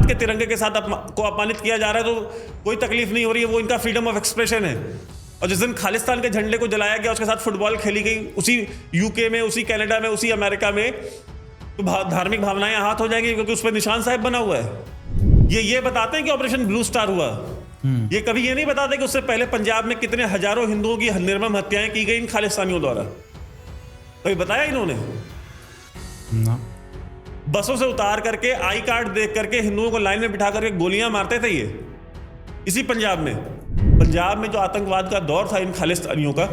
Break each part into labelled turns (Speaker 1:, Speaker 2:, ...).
Speaker 1: भारत के तिरंगे के साथ को अपमानित किया जा रहा है तो कोई तकलीफ नहीं हो रही है, वो इनका फ्रीडम ऑफ एक्सप्रेशन है। और जिस दिन खालिस्तान के झंडे को जलाया गया, उसके साथ फुटबॉल खेली गई, उसी यूके में, उसी कनाडा में, उसी अमेरिका में, तो धार्मिक भावनाएं आहत हो जाएंगी क्योंकि उस पर निशान साहब बना हुआ है। ये बताते हैं कि ऑपरेशन ब्लू स्टार हुआ। ये कभी ये नहीं बताते कि उससे पहले पंजाब में कितने हजारों हिंदुओं की निर्मम हत्याएं की गई इन खालिस्तानियों द्वारा। कभी बताया इन्होंने?
Speaker 2: ना।
Speaker 1: बसों से उतार करके, आई कार्ड देख करके हिंदुओं को लाइन में बिठा करके गोलियां मारते थे ये इसी पंजाब में जो आतंकवाद का दौर था इन खालिस्तानियों का,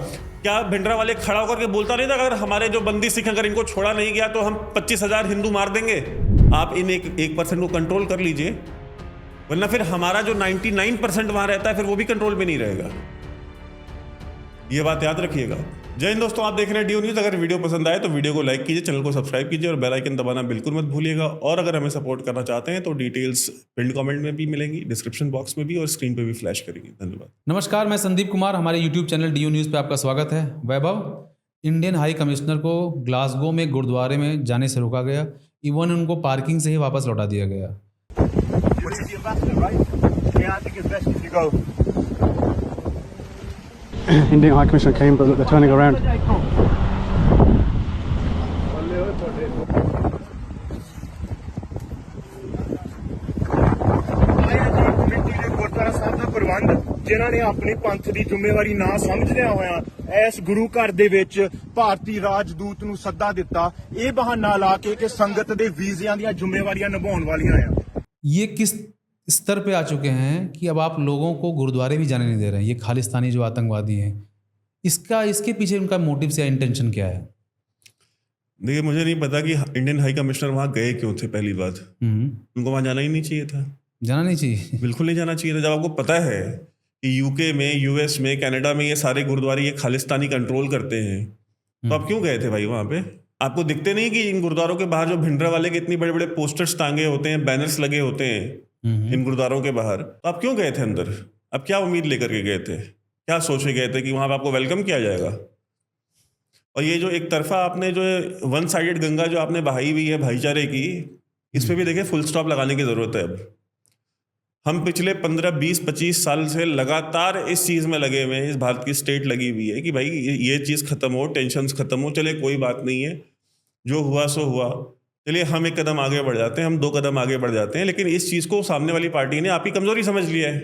Speaker 1: क्या भिंडरावाले खड़ा होकर के बोलता नहीं था अगर हमारे जो बंदी सिख अगर इनको छोड़ा नहीं गया तो हम 25,000 हिंदू मार देंगे। आप इन 1% को कंट्रोल कर लीजिए, वरना फिर हमारा जो 99% वहां रहता है फिर वो भी कंट्रोल में नहीं रहेगा। ये बात याद रखिएगा। जय हिंद दोस्तों, आप देख रहे हैं DO न्यूज़। अगर वीडियो पसंद आए तो वीडियो को लाइक कीजिए, चैनल को सब्सक्राइब कीजिए और बेल आइकन दबाना बिल्कुल मत भूलिएगा। और अगर हमें सपोर्ट करना चाहते हैं तो डिटेल्स पिन कमेंट में भी मिलेंगी, डिस्क्रिप्शन बॉक्स में भी और स्क्रीन पे भी फ्लैश करेंगी। धन्यवाद।
Speaker 2: नमस्कार, मैं संदीप कुमार, हमारे यूट्यूब चैनल DO न्यूज़ पे आपका स्वागत है। वैभव, इंडियन हाई कमिश्नर को ग्लासगो में गुरुद्वारे में जाने से रोका गया, इवन उनको पार्किंग से ही वापस लौटा दिया गया।
Speaker 3: Indian High Commissioner came, but they're turning around.
Speaker 4: Gurdwara ਸਾਹਿਬ ਦਾ ਪ੍ਰਬੰਧ ਜਿਨ੍ਹਾਂ ਨੇ ਆਪਣੀ ਪੰਥ ਦੀ ਜ਼ਿੰਮੇਵਾਰੀ ਨਾ ਸਮਝਦਿਆਂ ਹੋਇਆਂ ਇਸ ਗੁਰੂ ਘਰ ਦੇ ਵਿੱਚ ਭਾਰਤੀ ਰਾਜਦੂਤ ਨੂੰ ਸੱਦਾ ਦਿੱਤਾ, ਇਹ ਬਹਾਨਾ ਲਾ ਕੇ ਕਿ ਸੰਗਤ ਦੇ ਵੀਜ਼ਿਆਂ ਦੀਆਂ ਜ਼ਿੰਮੇਵਾਰੀਆਂ ਨਿਭਾਉਣ ਵਾਲੀਆਂ ਆ।
Speaker 2: ये किस स्तर पे आ चुके हैं कि अब आप लोगों को गुरुद्वारे भी जाने नहीं दे रहे हैं, ये खालिस्तानी जो आतंकवादी हैं। इसके पीछे उनका मोटिव या इंटेंशन क्या है?
Speaker 1: देखिए, मुझे नहीं पता कि इंडियन हाई कमिश्नर वहां गए क्यों थे। पहली बात, उनको वहां जाना ही नहीं चाहिए था।
Speaker 2: जाना नहीं चाहिए,
Speaker 1: बिल्कुल नहीं जाना चाहिए था। जब आपको पता है कि यूके में, US में, कनाडा में ये सारे गुरुद्वारे ये खालिस्तानी कंट्रोल करते हैं, तो आप क्यों गए थे भाई वहां पे? आपको दिखते नहीं कि इन गुरुद्वारों के बाहर जो भिंडरावाले के इतनी बड़े बड़े पोस्टर्स टांगे होते हैं, बैनर्स लगे होते हैं इन गुरुद्वारों के बाहर? तो आप क्यों गए थे अंदर? आप क्या उम्मीद लेकर के गए थे? क्या सोचे गए थे कि वहां पर आपको वेलकम किया जाएगा? और ये जो एक तरफा आपने जो वन साइडेड गंगा जो आपने बहाई हुई है भाईचारे की, इस पे भी देखिए फुल स्टॉप लगाने की जरूरत है। अब हम पिछले 15, 20, 25 साल से लगातार इस चीज में लगे हुए हैं। इस भारत की स्टेट लगी हुई है कि भाई ये चीज खत्म हो, टेंशन खत्म हो, चले कोई बात नहीं है, जो हुआ सो हुआ, चलिए हम एक कदम आगे बढ़ जाते हैं, हम 2 कदम आगे बढ़ जाते हैं। लेकिन इस चीज को सामने वाली पार्टी ने आप ही कमजोरी समझ लिया है।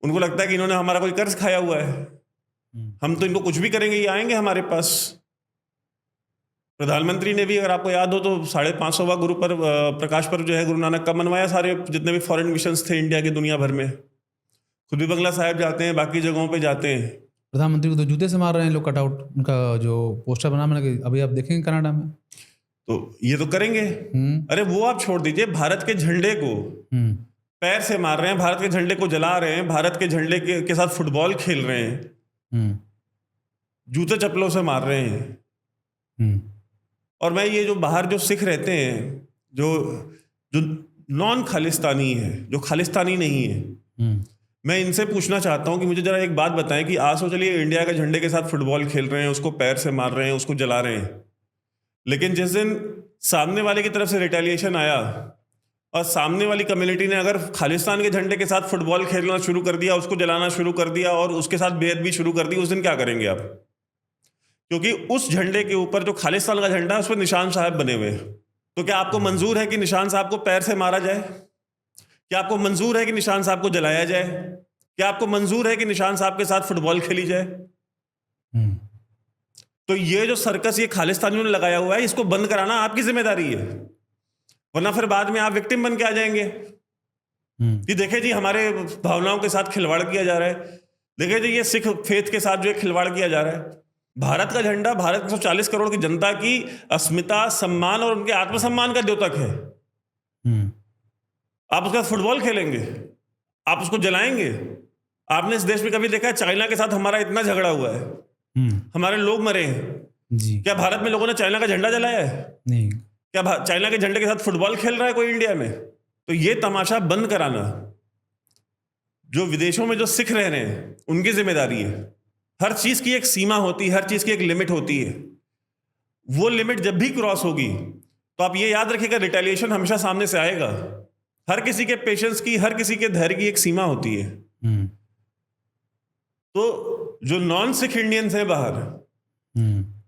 Speaker 1: उनको लगता है कि इन्होंने हमारा कोई कर्ज खाया हुआ है, हम तो इनको कुछ भी करेंगे, ये आएंगे हमारे पास। प्रधानमंत्री ने भी, अगर आपको याद हो तो 550वां गुरु पर प्रकाश पर्व जो है गुरु नानक का मनवाया। सारे जितने भी फॉरेन मिशंस थे इंडिया के दुनिया भर में, खुद भी बंगला साहिब जाते हैं, बाकी जगहों पे जाते हैं।
Speaker 2: प्रधानमंत्री को तो जूते से मार रहे हैं लोग, कटआउट उनका जो पोस्टर बना के। अभी आप देखेंगे कनाडा में, तो
Speaker 1: ये तो करेंगे। अरे वो आप छोड़ दीजिए, भारत के झंडे को पैर से मार रहे हैं, भारत के झंडे को जला रहे हैं, भारत के झंडे के साथ फुटबॉल खेल रहे हैं, जूते चप्पलों से मार रहे हैं। और मैं ये जो बाहर जो सिख रहते हैं, जो नॉन खालिस्तानी है, जो खालिस्तानी नहीं है, मैं इनसे पूछना चाहता हूं कि मुझे जरा एक बात बताएं कि आज तो चलिए इंडिया के झंडे के साथ फुटबॉल खेल रहे हैं, उसको पैर से मार रहे हैं, उसको जला रहे हैं, लेकिन जिस दिन सामने वाले की तरफ से रिटेलिएशन आया और सामने वाली कम्युनिटी ने अगर खालिस्तान के झंडे के साथ फुटबॉल खेलना शुरू कर दिया, उसको जलाना शुरू कर दिया और उसके साथ बेअदबी शुरू कर दी, उस दिन क्या करेंगे आप? क्योंकि उस झंडे के ऊपर जो खालिस्तान का झंडा है उस पर निशान साहब बने हुए हैं। तो क्या आपको मंजूर है कि निशान साहब को पैर से मारा जाए? क्या आपको मंजूर है कि निशान साहब को जलाया जाए? क्या आपको मंजूर है कि निशान साहब के साथ फुटबॉल खेली जाए? तो ये जो सर्कस ये खालिस्तानियों ने लगाया हुआ है, इसको बंद कराना आपकी जिम्मेदारी है, वरना फिर बाद में आप विक्टिम बन के आ जाएंगे कि देखे जी हमारे भावनाओं के साथ खिलवाड़ किया जा रहा है, देखे जी ये सिख फेथ के साथ जो खिलवाड़ किया जा रहा है। भारत का झंडा भारत के 140 करोड़ की जनता की अस्मिता, सम्मान और उनके आत्मसम्मान का द्योतक है। आप उसके साथ फुटबॉल खेलेंगे, आप उसको जलाएंगे? आपने इस देश में कभी देखा है चाइना के साथ हमारा इतना झगड़ा हुआ है, हमारे लोग मरे हैं जी? क्या भारत में लोगों ने चाइना का झंडा जलाया है? नहीं। क्या चाइना के झंडे के साथ फुटबॉल खेल रहा है कोई इंडिया में? तो ये तमाशा बंद कराना जो विदेशों में जो सिख रह रहे हैं उनकी जिम्मेदारी है। हर चीज की एक सीमा होती है, हर चीज की एक लिमिट होती है। वो लिमिट जब भी क्रॉस होगी तो आप ये याद रखिएगा, रिटेलिएशन हमेशा सामने से आएगा। हर किसी के पेशेंस की, हर किसी के धैर्य की एक सीमा होती है। तो जो नॉन सिख इंडियंस हैं बाहर,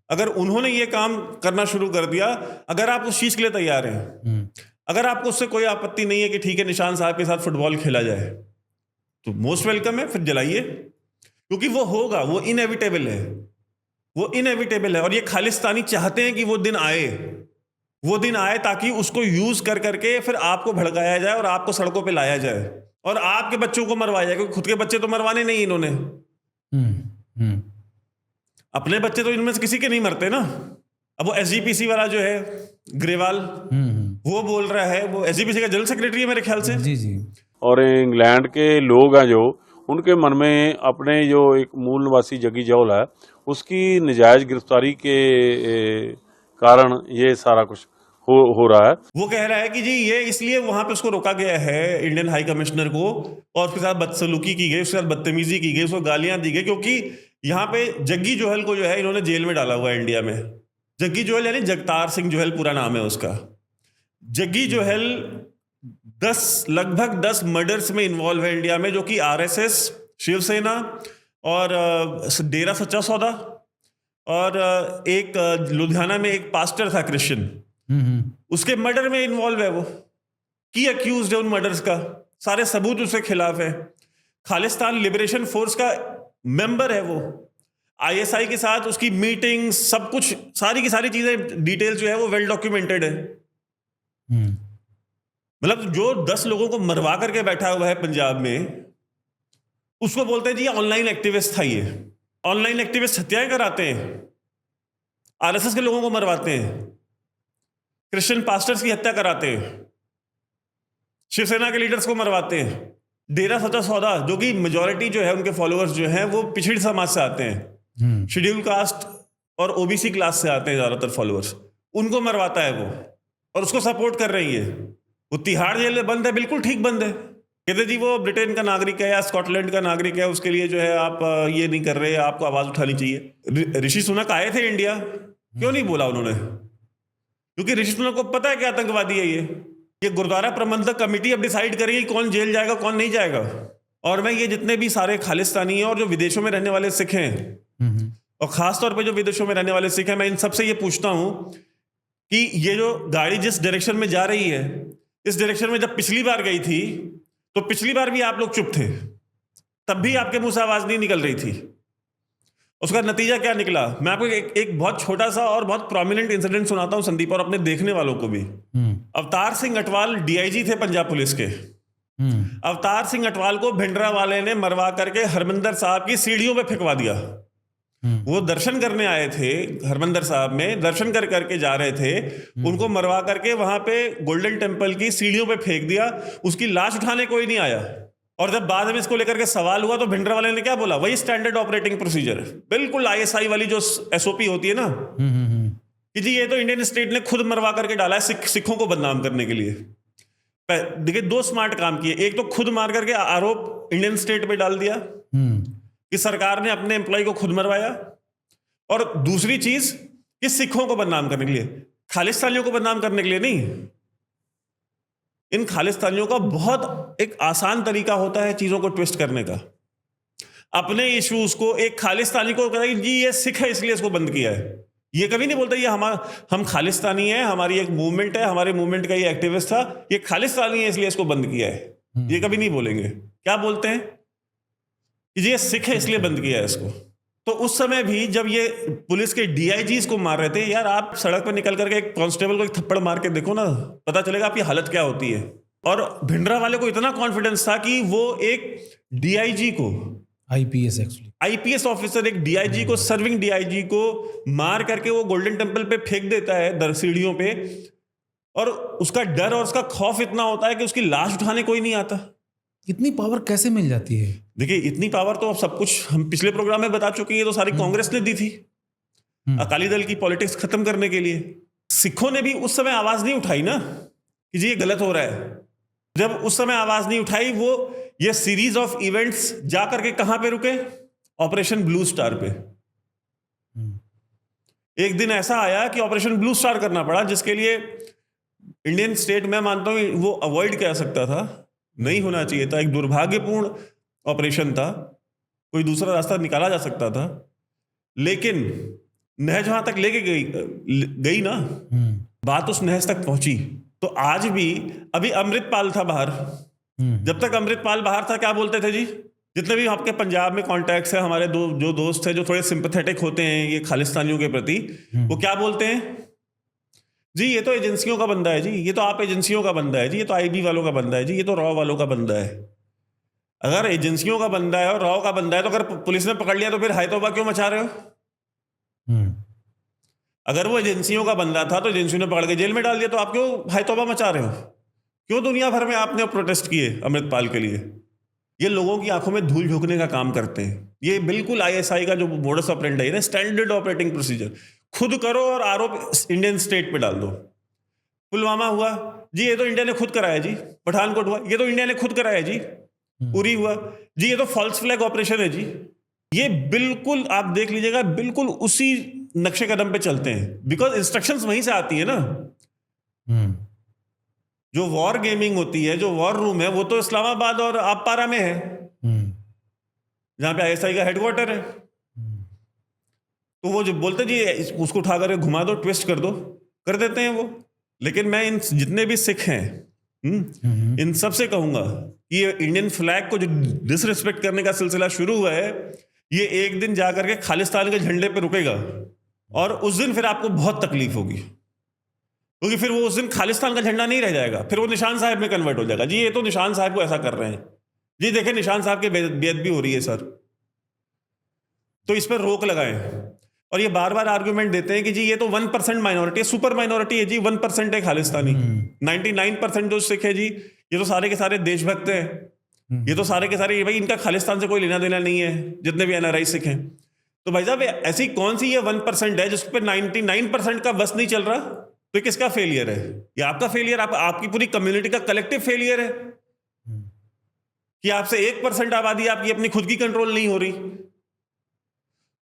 Speaker 1: अगर उन्होंने ये काम करना शुरू कर दिया, अगर आप उस चीज के लिए तैयार हैं, अगर आपको उससे कोई आपत्ति नहीं है कि ठीक है निशान साहब के साथ फुटबॉल खेला जाए, तो मोस्ट वेलकम है, फिर जलाइए, क्योंकि वो होगा, वो इनएविटेबल है, वो इनएविटेबल है। और ये खालिस्तानी चाहते हैं कि वो दिन आए ताकि उसको यूज कर करके फिर आपको भड़काया जाए और आपको सड़कों पे लाया जाए और आपके बच्चों को मरवाया जाए, क्योंकि खुद के बच्चे तो मरवाने नहीं इन्होंने। अपने बच्चे तो इनमें से किसी के नहीं मरते ना। अब वो एसजीपीसी वाला जो है ग्रेवाल, वो बोल रहा है, वो एसजीपीसी का जनरल सेक्रेटरी है मेरे ख्याल से।
Speaker 2: जी जी।
Speaker 5: और इंग्लैंड के लोग हैं जो, उनके मन में अपने जो एक मूल निवासी जग्गी जौहल है उसकी नजायज गिरफ्तारी के कारण ये सारा कुछ हो रहा है।
Speaker 1: वो कह रहा है कि जी ये इसलिए वहां पे उसको रोका गया है, इंडियन हाई कमिश्नर को, और उसके साथ बदसलूकी की गई, उसके साथ बदतमीजी की गई, उसको गालियां दी गई, क्योंकि यहाँ पे जग्गी जोहल को जो है इन्होंने जेल में डाला हुआ है इंडिया में। जग्गी जोहल यानी जगतार सिंह जोहल पूरा नाम है उसका। जग्गी जोहल लगभग 10 मर्डर्स में इन्वॉल्व है इंडिया में, जो कि आरएसएस, शिवसेना और डेरा सच्चा सौदा और एक लुधियाना में एक पास्टर था क्रिश्चियन, उसके मर्डर में इन्वॉल्व है वो, की अक्यूज्ड है उन मर्डर्स का, सारे सबूत उसके खिलाफ है। खालिस्तान लिबरेशन फोर्स का मेंबर है वो, आईएसआई के साथ उसकी मीटिंग, सब कुछ, सारी की सारी चीजें, डिटेल जो है वो वेल डॉक्यूमेंटेड है। मतलब जो 10 लोगों को मरवा करके बैठा हुआ है पंजाब में, उसको बोलते हैं जी ऑनलाइन एक्टिविस्ट था। ये ऑनलाइन एक्टिविस्ट हत्याएं कराते हैं, आरएसएस के लोगों को मरवाते हैं, क्रिश्चियन पास्टर्स की हत्या कराते हैं, शिवसेना के लीडर्स को मरवाते हैं। डेरा सच्चा सौदा, जो कि मेजॉरिटी जो है उनके फॉलोअर्स जो हैं वो पिछड़ी समाज से आते हैं, शेड्यूल कास्ट और ओबीसी क्लास से आते हैं ज्यादातर फॉलोअर्स, उनको मरवाता है वो, और उसको सपोर्ट कर रही है। वो तिहाड़ जेल में बंद है, बिल्कुल ठीक बंद है। कहते जी वो ब्रिटेन का नागरिक है या स्कॉटलैंड का नागरिक है, उसके लिए जो है आप ये नहीं कर रहे, आपको आवाज उठानी चाहिए। ऋषि सुनक आए थे इंडिया, क्यों नहीं बोला उन्होंने? क्योंकि ऋषि सुनक को पता है कि आतंकवादी है ये गुरुद्वारा प्रबंधक कमेटी अब डिसाइड करेगी कौन जेल जाएगा कौन नहीं जाएगा। और मैं ये जितने भी सारे खालिस्तानी हैं और जो विदेशों में रहने वाले सिख हैं, और खासतौर पे जो विदेशों में रहने वाले सिख हैं, मैं इन सबसे ये पूछता हूं कि ये जो गाड़ी जिस डायरेक्शन में जा रही है, इस डायरेक्शन में जब पिछली बार गई थी तो पिछली बार भी आप लोग चुप थे, तब भी आपके मुंह से आवाज नहीं निकल रही थी। उसका नतीजा क्या निकला? मैं आपको एक बहुत छोटा सा और बहुत प्रोमिनेंट इंसिडेंट सुनाता हूं संदीप, और अपने देखने वालों को भी। अवतार सिंह अटवाल डीआईजी थे पंजाब पुलिस के। अवतार सिंह अटवाल को भिंडरा वाले ने मरवा करके हरमंदर साहब की सीढ़ियों पे फेंकवा दिया। वो दर्शन करने आए थे हरमंदर साहब में, दर्शन कर करके जा रहे थे, उनको मरवा करके वहां पे गोल्डन टेम्पल की सीढ़ियों पे फेंक दिया। उसकी लाश उठाने कोई नहीं आया। और जब बाद में इसको लेकर के सवाल हुआ तो भिंडरा वाले ने क्या बोला? वही स्टैंडर्ड ऑपरेटिंग प्रोसीजर, बिल्कुल आईएसआई वाली जो एसओपी होती है ना, कि जी ये तो इंडियन स्टेट ने खुद मरवा करके डाला है सिखों को बदनाम करने के लिए। देखिए 2 स्मार्ट काम किए। एक तो खुद मार करके आरोप इंडियन स्टेट पे डाल दिया कि सरकार ने अपने एम्प्लॉय को खुद मरवाया, और दूसरी चीज कि सिखों को बदनाम करने के लिए, खालिस्तानियों को बदनाम करने के लिए नहीं। इन खालिस्तानियों का बहुत एक आसान तरीका होता है चीजों को ट्विस्ट करने का। अपने इश्यूज को एक खालिस्तानी को कहता है कि जी ये सिख है इसलिए इसको बंद किया है। ये कभी नहीं बोलता ये हम खालिस्तानी हैं, हमारी एक मूवमेंट है, हमारे मूवमेंट का ये एक्टिविस्ट था, ये खालिस्तानी है इसलिए इसको बंद किया है। ये कभी नहीं बोलेंगे। क्या बोलते हैं कि जी ये सिख है इसलिए बंद किया है इसको। तो उस समय भी जब ये पुलिस के डीआईजीज को मार रहे थे, यार आप सड़क पर निकल करके एक कांस्टेबल को एक थप्पड़ मार के देखो ना, पता चलेगा आपकी हालत क्या होती है। और भिंडरा वाले को इतना कॉन्फिडेंस था कि वो एक डीआईजी को, आईपीएस ऑफिसर, एक डीआईजी को, सर्विंग डीआईजी को मार करके वो गोल्डन टेम्पल पे फेंक देता है सीढ़ियों पे, और उसका डर और उसका खौफ इतना होता है कि उसकी लाश उठाने कोई नहीं आता।
Speaker 2: इतनी पावर कैसे मिल जाती है?
Speaker 1: देखिए इतनी पावर तो अब सब कुछ हम पिछले प्रोग्राम में बता चुके हैं, तो सारी कांग्रेस ने दी थी अकाली दल की पॉलिटिक्स खत्म करने के लिए। सिखों ने भी उस समय आवाज नहीं उठाई ना कि जी ये गलत हो रहा है। जब उस समय आवाज नहीं उठाई, वो ये सीरीज ऑफ इवेंट्स जा करके कहां पे रुके? ऑपरेशन ब्लू स्टार पे। एक दिन ऐसा आया कि ऑपरेशन ब्लू स्टार करना पड़ा, जिसके लिए इंडियन स्टेट मैं मानता हूँ वो अवॉइड कर सकता था, नहीं होना चाहिए था, एक दुर्भाग्यपूर्ण ऑपरेशन था, कोई दूसरा रास्ता निकाला जा सकता था, लेकिन नहर जहां तक लेके गई ना, बात उस नहर तक पहुंची। तो आज भी अभी अमृतपाल था बाहर, जब तक अमृतपाल बाहर था क्या बोलते थे जी, जितने भी आपके पंजाब में कॉन्टैक्ट्स है हमारे, जो दोस्त हैं जो थोड़े सिंपैथेटिक होते हैं ये खालिस्तानियों के प्रति, वो क्या बोलते हैं जी, ये तो एजेंसियों का बंदा है जी, ये तो आप एजेंसियों का बंदा है जी, ये तो आईबी वालों का बंदा है जी, ये तो रॉ वालों का बंदा है। अगर एजेंसियों का बंदा है और रॉ का बंदा है तो अगर पुलिस ने पकड़ लिया तो फिर हाय तौबा क्यों मचा रहे हो? अगर वो एजेंसियों का बंदा था तो एजेंसियों ने पकड़ के जेल में डाल दिया, तो आप क्यों हाय तौबा मचा रहे हो? क्यों दुनिया भर में आपने प्रोटेस्ट किए अमृतपाल के लिए? ये लोगों की आंखों में धूल झोंकने का काम करते हैं। ये बिल्कुल आईएसआई का जो मोडस ऑपरेंडी है, स्टैंडर्ड ऑपरेटिंग प्रोसीजर, खुद करो और आरोप इंडियन स्टेट पे डाल दो। पुलवामा हुआ जी, ये तो इंडिया ने खुद कराया जी। पठानकोट हुआ, ये तो इंडिया ने खुद कराया जी। उरी हुआ जी, ये तो फॉल्स फ्लैग ऑपरेशन है जी। ये बिल्कुल आप देख लीजिएगा, बिल्कुल उसी नक्शे कदम पे चलते हैं, बिकॉज इंस्ट्रक्शंस वहीं से आती है ना। जो वॉर गेमिंग होती है, जो वॉर रूम है, वो तो इस्लामाबाद और आपपारा में है, जहां पे आईएसआई का हेडक्वार्टर है। तो वो जो बोलते जी उसको उठा कर घुमा दो, ट्विस्ट कर दो, कर देते हैं वो। लेकिन मैं इन जितने भी सिख हैं इन सबसे कहूंगा कि ये इंडियन फ्लैग को जो डिसरिस्पेक्ट करने का सिलसिला शुरू हुआ है, ये एक दिन जाकर के खालिस्तान के झंडे पे रुकेगा और उस दिन फिर आपको बहुत तकलीफ होगी, क्योंकि फिर वो उस दिन खालिस्तान का झंडा नहीं रह जाएगा, फिर वो निशान साहब में कन्वर्ट हो जाएगा। जी ये तो निशान साहब को ऐसा कर रहे हैं जी, देखें निशान साहब की बेअदबी हो रही है सर, तो इस पर रोक लगाएं। और ये बार बार आर्गुमेंट देते हैं कि जी ये तो 1% माइनॉरिटी है, सुपर माइनॉरिटी है जी, 1% है खालिस्तानी, 99% जो सिख है जी ये तो सारे के सारे देशभक्त हैं, ये तो सारे के सारे, भाई इनका खालिस्तान से कोई लेना देना नहीं है, जितने भी एनआरआई सिख हैं। तो भाई साहब ऐसी कौन सी ये 1% है जिस पर 99% का बस नहीं चल रहा? तो ये किसका फेलियर है? ये आपका फेलियर, आपकी पूरी कम्युनिटी का कलेक्टिव फेलियर है कि आपसे 1% आबादी आपकी अपनी खुद की कंट्रोल नहीं हो रही।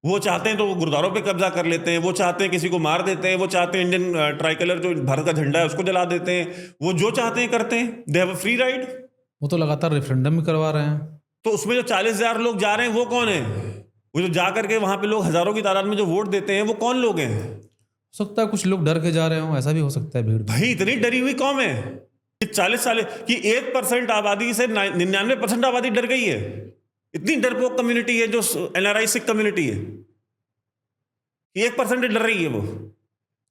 Speaker 1: वो चाहते हैं तो वो गुरुद्वारों पे कब्जा कर लेते हैं, वो चाहते हैं किसी को मार देते हैं, वो चाहते हैं इंडियन ट्राइकलर जो भारत का झंडा है उसको जला देते हैं, वो जो चाहते हैं करते हैं, they have a free ride.
Speaker 2: वो तो लगातार रेफरेंडम भी करवा रहे हैं।
Speaker 1: तो उसमें जो 40,000 लोग जा रहे हैं वो कौन है? वो जो जा करके वहां पे लोग हजारों की तादाद में जो वोट देते हैं वो कौन लोग हैं?
Speaker 2: हो सकता है कुछ लोग डर के जा रहे हो, ऐसा भी हो सकता है। भीड़
Speaker 1: भाई इतनी डरी हुई कौम है 40 साल की 1% आबादी से 99% आबादी डर गई है। इतनी डरपोक कम्युनिटी है जो एनआरआई सिख कम्युनिटी है, 1% डर रही है। वो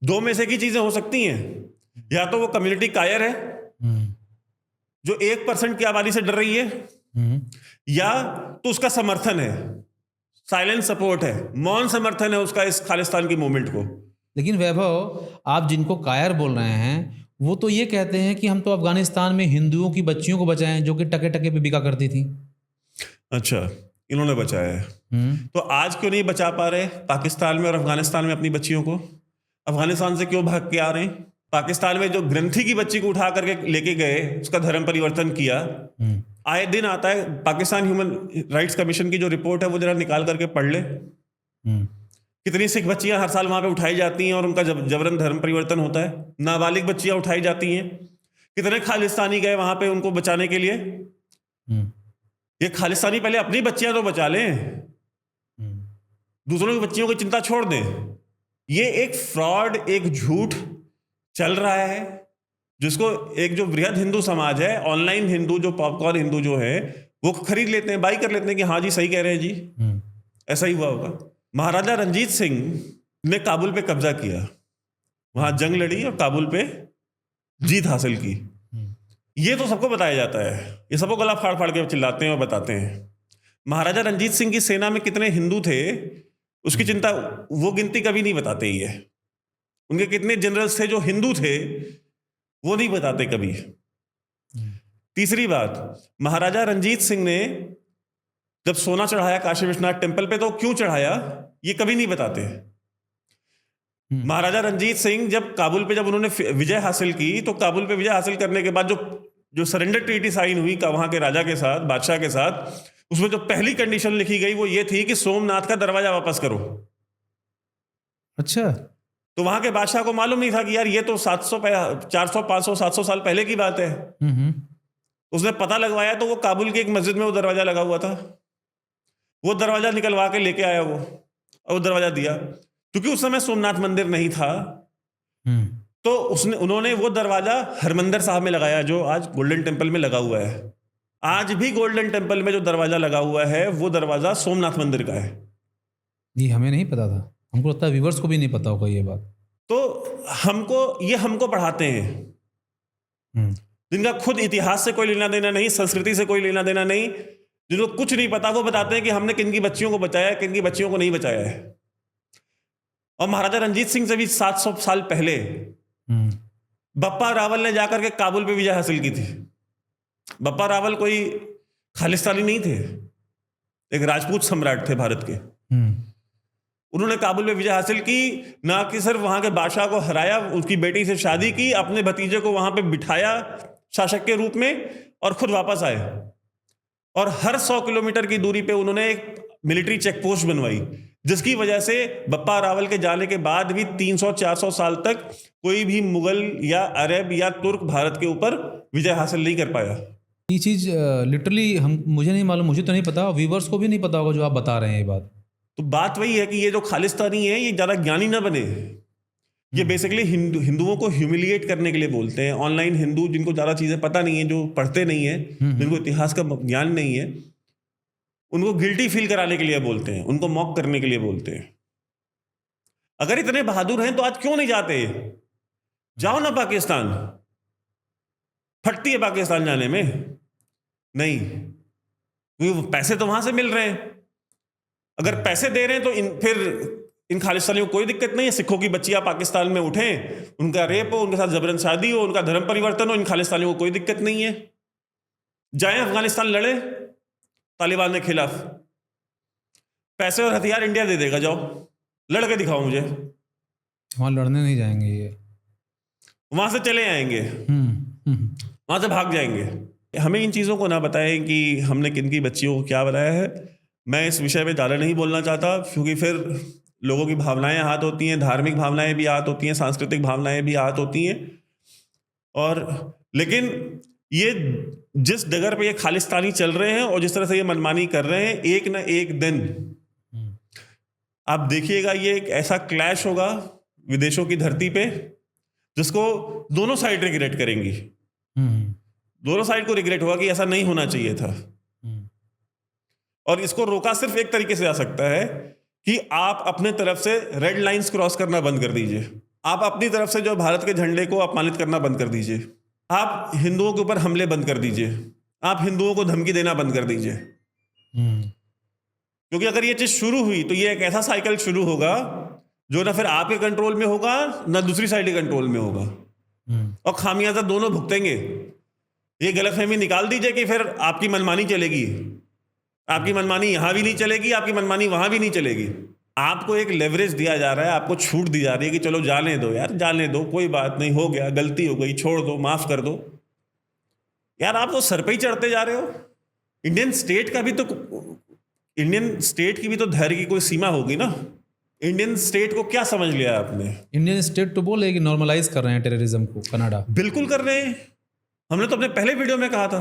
Speaker 1: दो में से की चीजें हो सकती हैं, या तो वो कम्युनिटी कायर है जो 1% की आबादी से डर रही है, या तो उसका समर्थन है, साइलेंट सपोर्ट है, मौन समर्थन है उसका इस खालिस्तान की मूवमेंट को।
Speaker 2: लेकिन वैभव, आप जिनको कायर बोल रहे हैं वो तो ये कहते हैं कि हम तो अफगानिस्तान में हिंदुओं की बच्चियों को बचाएं जो कि टके टके पे बिका करती थी।
Speaker 1: अच्छा, इन्होंने बचाया है तो आज क्यों नहीं बचा पा रहे पाकिस्तान में और अफगानिस्तान में अपनी बच्चियों को? अफगानिस्तान से क्यों भाग के आ रहे हैं? पाकिस्तान में जो ग्रंथी की बच्ची को उठा करके लेके गए, उसका धर्म परिवर्तन किया, आए दिन आता है पाकिस्तान ह्यूमन राइट्स कमीशन की जो रिपोर्ट है वो जरा निकाल करके पढ़ ले। कितनी सिख बच्चियां हर साल वहां पे उठाई जाती हैं और उनका जबरन धर्म परिवर्तन होता है, नाबालिग बच्चियां उठाई जाती हैं। कितने खालिस्तानी गए वहां पे उनको बचाने के लिए? ये खालिस्तानी पहले अपनी बच्चियां तो बचा लें, दूसरों की बच्चियों की चिंता छोड़ दें। ये एक फ्रॉड, एक झूठ चल रहा है जिसको एक जो बृहद हिंदू समाज है, ऑनलाइन हिंदू, जो पॉपकॉर्न हिंदू जो है, वो खरीद लेते हैं, बाई कर लेते हैं कि हाँ जी सही कह रहे हैं जी, ऐसा ही हुआ होगा। महाराजा रंजीत सिंह ने काबुल पे कब्जा किया, वहां जंग लड़ी और काबुल पे जीत हासिल की। ये तो सबको बताया जाता है, ये सबको गला फाड़ फाड़ के चिल्लाते हैं और बताते हैं। महाराजा रंजीत सिंह की सेना में कितने हिंदू थे उसकी चिंता, वो गिनती कभी नहीं बताते ही है। उनके कितने जनरल्स थे जो हिंदू थे वो नहीं बताते कभी। तीसरी बात, महाराजा रंजीत सिंह ने जब सोना चढ़ाया काशी विश्वनाथ टेम्पल पे, तो क्यों चढ़ाया ये कभी नहीं बताते। महाराजा रंजीत सिंह जब काबुल पे जब उन्होंने विजय हासिल की, तो काबुल पे विजय हासिल करने के बाद जो सरेंडर ट्रीटी साइन हुई वहां के राजा के साथ, बादशाह के साथ, उसमें जो पहली कंडीशन लिखी गई वो ये थी कि सोमनाथ का दरवाजा वापस करो।
Speaker 2: अच्छा,
Speaker 1: तो वहां के बादशाह को मालूम नहीं था कि यार ये तो 400 500 700 साल पहले की बात है। उसने पता लगवाया तो वो काबुल की एक मस्जिद में वो दरवाजा लगा हुआ था, वो दरवाजा निकलवा के लेके आया वो, और वो दरवाजा दिया। क्योंकि उस समय सोमनाथ मंदिर नहीं था, तो उन्होंने वो दरवाजा हरमंदिर साहब में लगाया, जो आज गोल्डन टेम्पल में लगा हुआ है। आज भी गोल्डन टेम्पल में जो दरवाजा लगा हुआ है वो दरवाजा सोमनाथ मंदिर का है।
Speaker 2: ये हमें नहीं पता था, हमको लगता है व्यूवर्स को भी नहीं पता होगा ये बात।
Speaker 1: तो हमको पढ़ाते हैं जिनका खुद इतिहास से कोई लेना देना नहीं, संस्कृति से कोई लेना देना नहीं, जिनको कुछ नहीं पता, वो बताते हैं कि हमने किन की बच्चियों को बचाया है, किन की बच्चियों को नहीं बचाया है। और महाराजा रंजीत सिंह से भी 700 साल पहले बप्पा रावल ने जाकर के काबुल पे विजय हासिल की थी। बप्पा रावल कोई खालिस्तानी नहीं थे, एक राजपूत सम्राट थे भारत के। उन्होंने काबुल में विजय हासिल की, ना कि सिर्फ वहां के बादशाह को हराया, उसकी बेटी से शादी की, अपने भतीजे को वहां पे बिठाया शासक के रूप में, और खुद वापस आए। और हर 100 किलोमीटर की दूरी पे उन्होंने एक मिलिट्री चेक पोस्ट बनवाई, जिसकी वजह से बप्पा रावल के जाने के बाद भी 300-400 साल तक कोई भी मुगल या अरब या तुर्क भारत के ऊपर विजय हासिल नहीं कर पाया।
Speaker 2: ये चीज़ लिटरली मुझे नहीं मालूम, मुझे तो नहीं पता, व्यूवर्स को भी नहीं पता होगा जो आप बता रहे हैं ये बात।
Speaker 1: तो बात वही है कि ये जो खालिस्तानी है ये ज़्यादा ज्ञानी ना बने। ये बेसिकली हिंदुओं को ह्यूमिलिएट करने के लिए बोलते हैं। ऑनलाइन हिंदू जिनको ज़्यादा चीज़ें पता नहीं है, जो पढ़ते नहीं है, जिनको इतिहास का ज्ञान नहीं है, उनको गिल्टी फील कराने के लिए बोलते हैं, उनको मॉक करने के लिए बोलते हैं। अगर इतने बहादुर हैं तो आज क्यों नहीं जाते? जाओ ना पाकिस्तान, फटती है पाकिस्तान जाने में नहीं, क्योंकि पैसे तो वहां से मिल रहे हैं। अगर पैसे दे रहे हैं तो फिर इन खालिस्तानियों को कोई दिक्कत नहीं है। सिखों की बच्चियां पाकिस्तान में उठें, उनका रेप हो, उनके साथ जबरन शादी हो, उनका धर्म परिवर्तन हो, इन खालिस्तानियों को कोई दिक्कत नहीं है। जाएं अफगानिस्तान लड़े तालिबान के खिलाफ, पैसे और हथियार इंडिया दे देगा, जाओ लड़के दिखाओ मुझे।
Speaker 2: वहां लड़ने नहीं जाएंगे ये,
Speaker 1: वहां से चले आएंगे, वहां से भाग जाएंगे। हमें इन चीज़ों को ना बताएं कि हमने किन की बच्चियों को क्या बताया है। मैं इस विषय पे ज़्यादा नहीं बोलना चाहता, क्योंकि फिर लोगों की भावनाएं आहत होती हैं, धार्मिक भावनाएं भी आहत होती हैं, सांस्कृतिक भावनाएं भी आहत होती हैं। और लेकिन ये जिस डगर पे ये खालिस्तानी चल रहे हैं और जिस तरह से ये मनमानी कर रहे हैं, एक ना एक दिन आप देखिएगा ये एक ऐसा क्लैश होगा विदेशों की धरती पे, जिसको दोनों साइड रिग्रेट करेंगी। दोनों साइड को रिग्रेट होगा कि ऐसा नहीं होना चाहिए था। और इसको रोका सिर्फ एक तरीके से जा सकता है कि आप अपने तरफ से रेड लाइंस क्रॉस करना बंद कर दीजिए। आप अपनी तरफ से जो भारत के झंडे को अपमानित करना बंद कर दीजिए। आप हिंदुओं के ऊपर हमले बंद कर दीजिए। आप हिंदुओं को धमकी देना बंद कर दीजिए। क्योंकि अगर ये चीज शुरू हुई तो ये एक ऐसा साइकिल शुरू होगा जो ना फिर आपके कंट्रोल में होगा ना दूसरी साइड के कंट्रोल में होगा, और खामियाजा दोनों भुगतेंगे। ये गलतफहमी निकाल दीजिए कि फिर आपकी मनमानी चलेगी। आपकी मनमानी यहां भी नहीं चलेगी, आपकी मनमानी वहां भी नहीं चलेगी। आपको एक लेवरेज दिया जा रहा है, आपको छूट दी जा रही है कि चलो जाने दो यार, जाने दो, कोई बात नहीं, हो गया, गलती हो गई, छोड़ दो, माफ कर दो। यार आप तो सर पे ही चढ़ते जा रहे हो। इंडियन स्टेट की भी तो धैर्य की कोई सीमा होगी ना। इंडियन स्टेट को क्या समझ लिया आपने?
Speaker 2: इंडियन स्टेट तो बोले कि नॉर्मलाइज कर रहे हैं टेररिज्म को कनाडा।
Speaker 1: बिल्कुल कर रहे हैं। हमने तो अपने पहले वीडियो में कहा था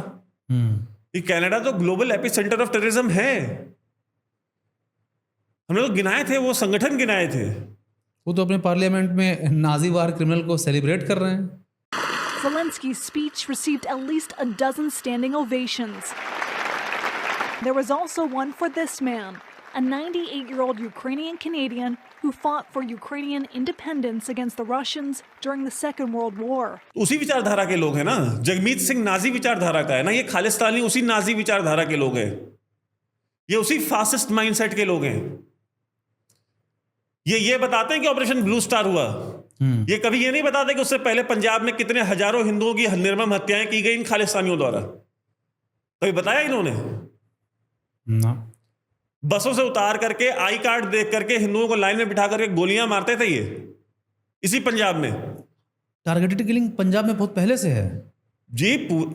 Speaker 1: कि कनाडा तो ग्लोबल एपिसेंटर ऑफ टेररिज्म है। हमने तो गिनाए थे, वो संगठन गिनाए थे।
Speaker 2: वो तो अपने पार्लियामेंट में नाजी वार क्रिमिनल को सेलिब्रेट कर रहे हैं।
Speaker 6: Zelensky's speech received at least a dozen standing ovations. There was also one for this man, a 98-year-old Ukrainian Canadian who fought for Ukrainian independence against the Russians during the Second World War.
Speaker 1: उसी विचारधारा के लोग हैं ना। Jagmeet Singh Nazi विचारधारा का है ना। ये खालिस्तानी उसी नाजी विचारधारा के लोग हैं। ये उसी फासिस्ट माइंडसेट के लोग हैं। ये बताते हैं कि ऑपरेशन ब्लू स्टार हुआ। ये कभी ये नहीं बताते कि उससे पहले पंजाब में कितने हजारों हिंदुओं की निर्मम हत्याएं की गई इन खालिस्तानियों द्वारा। कभी बताया इन्होंने?
Speaker 2: ना।
Speaker 1: बसों से उतार करके आई कार्ड देख करके हिंदुओं को लाइन में बिठा करके गोलियां मारते थे। ये इसी पंजाब में
Speaker 2: टारगेटेड किलिंग पंजाब में बहुत पहले से है
Speaker 1: जी।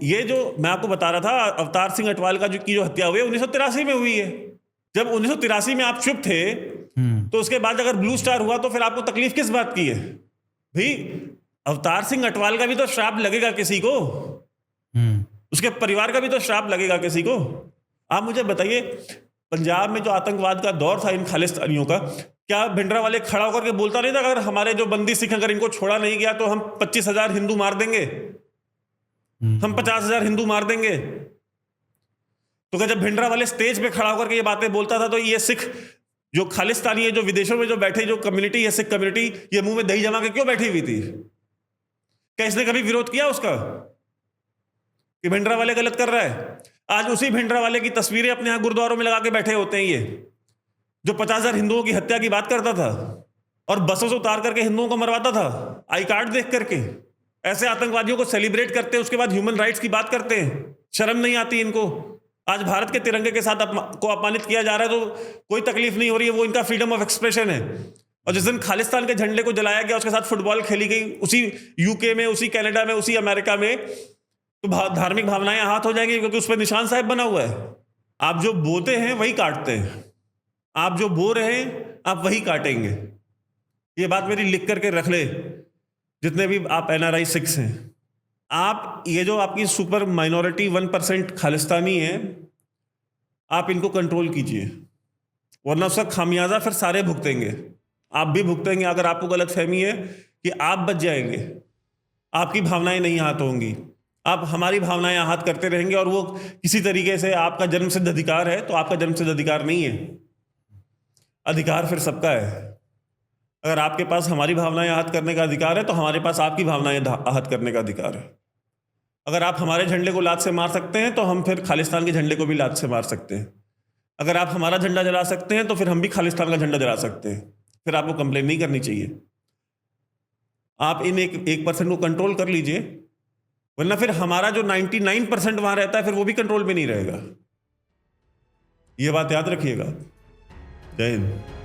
Speaker 1: ये जो मैं आपको बता रहा था, अवतार सिंह अटवाल का जो हत्या हुई है 1983 में हुई है। जब 1983 में आप चुप थे तो उसके बाद अगर ब्लू स्टार हुआ तो फिर आपको तकलीफ किस बात की है भाई? अवतार सिंह अटवाल का भी तो श्राप लगेगा किसी को, उसके परिवार का भी तो श्राप लगेगा किसी को। आप मुझे बताइए, पंजाब में जो आतंकवाद का दौर था इन खालिस्तानियों का, क्या भिंडरा वाले खड़ा होकर के बोलता नहीं था अगर हमारे जो बंदी सिख अगर इनको छोड़ा नहीं गया तो हम 25,000 हिंदू मार देंगे, हम 50,000 हिंदू मार देंगे? तो क्या जब भिंडरा वाले स्टेज पे खड़ा होकर के ये बातें बोलता था तो ये सिख जो खालिस्तानी है, जो विदेशों में जो बैठे जो कम्युनिटी है, सिख कम्युनिटी, ये मुंह में दही जमा के क्यों बैठी हुई थी? क्या इसने कभी विरोध किया उसका कि भिंडरा वाले गलत कर रहा है? आज उसी भिंडरा वाले की तस्वीरें अपने यहां गुरुद्वारों में लगा के बैठे होते हैं, ये जो 50,000 हिंदुओं की हत्या की बात करता था और बसों से उतार करके हिंदुओं को मरवाता था आई कार्ड देख करके। ऐसे आतंकवादियों को सेलिब्रेट करते हैं, उसके बाद ह्यूमन राइट्स की बात करते हैं। शर्म नहीं आती इनको? आज भारत के तिरंगे के साथ को अपमानित किया जा रहा है तो कोई तकलीफ नहीं हो रही है, वो इनका फ्रीडम ऑफ एक्सप्रेशन है। और जिस दिन खालिस्तान के झंडे को जलाया गया, उसके साथ फुटबॉल खेली गई, उसी यूके में, उसी कनाडा में, उसी अमेरिका में, तो धार्मिक भावनाएं हाथ हो जाएंगी क्योंकि उस पर निशान साहब बना हुआ है। आप जो बोते हैं वही काटते हैं, आप जो बो रहे हैं आप वही काटेंगे। ये बात मेरी लिख करके रख ले, जितने भी आप NRI सिख्स हैं। आप ये जो आपकी सुपर माइनॉरिटी 1% खालिस्तानी है, आप इनको कंट्रोल कीजिए, वरना उसका खामियाजा फिर सारे भुगतेंगे। आप भी भुगतेंगे अगर आपको गलत फहमी है कि आप बच जाएंगे, आपकी भावनाएं नहीं आहत होंगी, आप हमारी भावनाएं आहत करते रहेंगे और वो किसी तरीके से आपका जन्मसिद्ध अधिकार है तो आपका जन्मसिद्ध अधिकार नहीं है। अधिकार फिर सबका है। अगर आपके पास हमारी भावनाएं आहत करने का अधिकार है तो हमारे पास आपकी भावनाएं आहत करने का अधिकार है। अगर आप हमारे झंडे को लात से मार सकते हैं तो हम फिर खालिस्तान के झंडे को भी लात से मार सकते हैं। अगर आप हमारा झंडा जला सकते हैं तो फिर हम भी खालिस्तान का झंडा जला सकते हैं। फिर आपको कंप्लेन नहीं करनी चाहिए। आप इन 1% को कंट्रोल कर लीजिए, वरना फिर हमारा जो 99% वहां रहता है फिर वो भी कंट्रोल में नहीं रहेगा। ये बात याद रखिएगा। जय हिंद।